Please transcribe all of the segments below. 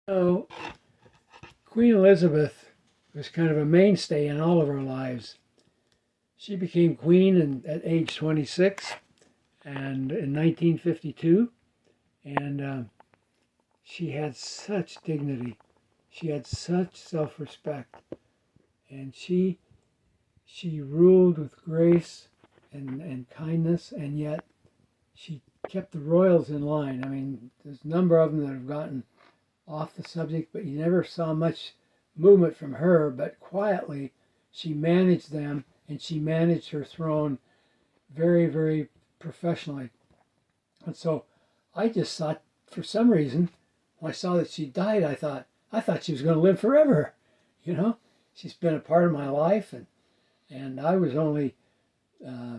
So, Queen Elizabeth was kind of a mainstay in all of our lives. She became queen at age 26 and in 1952, and she had such dignity. She had such self-respect, and she ruled with grace and kindness, and yet she kept the royals in line. I mean, there's a number of them that have gotten off the subject, but you never saw much movement from her. But quietly, she managed them and she managed her throne very, very professionally. And so I just thought, for some reason, when I saw that she died, I thought she was going to live forever. You know, she's been a part of my life, and I was only uh,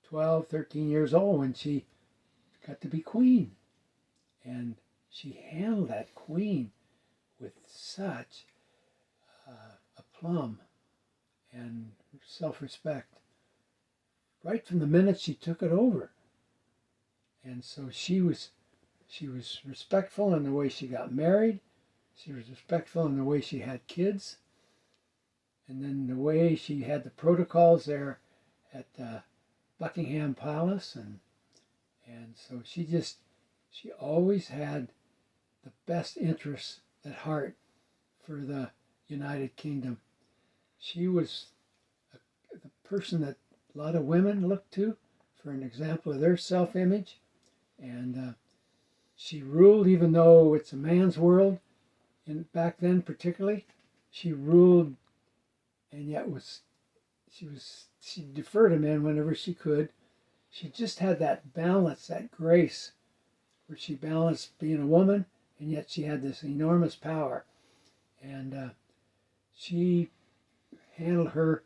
12, 13 years old when she got to be queen. And she handled that queen with such aplomb and self-respect right from the minute she took it over. And so she was respectful in the way she got married. She was respectful in the way she had kids, and then the way she had the protocols there at Buckingham Palace, and so she always had the best interests at heart for the United Kingdom. She was the person that a lot of women look to for an example of their self-image, and she ruled even though it's a man's world. And back then, particularly, she ruled, and yet she deferred to men whenever she could. She just had that balance, that grace, where she balanced being a woman, and yet she had this enormous power, and she handled her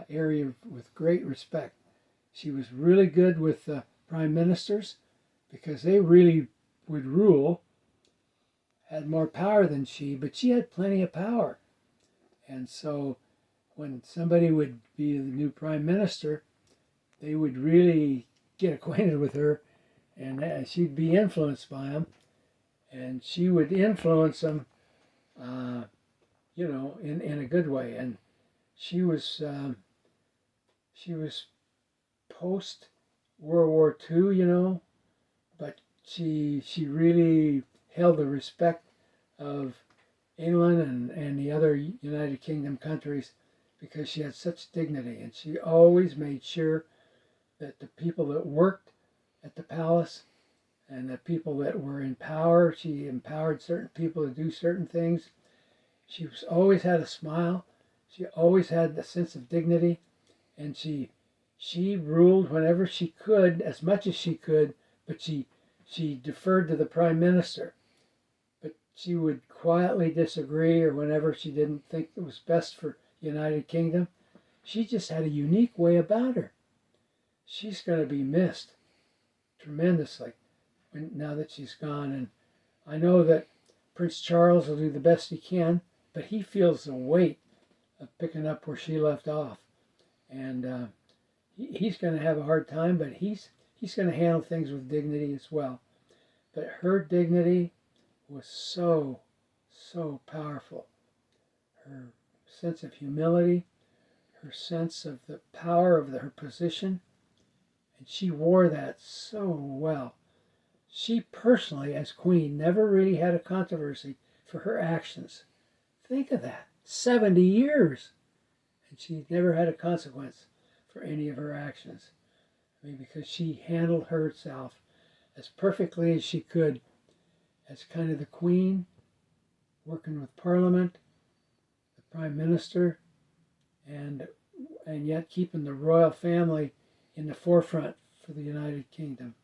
area with great respect. She was really good with prime ministers because they really would rule, had more power than she, but she had plenty of power. And so when somebody would be the new prime minister, they would really get acquainted with her, and she'd be influenced by them, and she would influence them, uh, in a good way. And she was she was post World War II, but she really held the respect of England and the other United Kingdom countries because she had such dignity, and she always made sure that the people that worked at the palace and the people that were in power, she empowered certain people to do certain things. She was always had a smile. She always had the sense of dignity, and she ruled whenever she could, as much as she could, but she deferred to the prime minister. But she would quietly disagree, or whenever she didn't think it was best for the United Kingdom. She just had a unique way about her. She's going to be missed tremendously now that she's gone. And I know that Prince Charles will do the best he can, but he feels the weight of picking up where she left off. And he's going to have a hard time, but he's going to handle things with dignity as well. But her dignity was so, so powerful. Her sense of humility, her sense of the power of her position, and she wore that so well. She personally, as queen, never really had a controversy for her actions. Think of that, 70 years, and she never had a consequence for any of her actions. I mean, because she handled herself as perfectly as she could as kind of the queen, working with Parliament, the Prime Minister, and yet keeping the royal family in the forefront for the United Kingdom.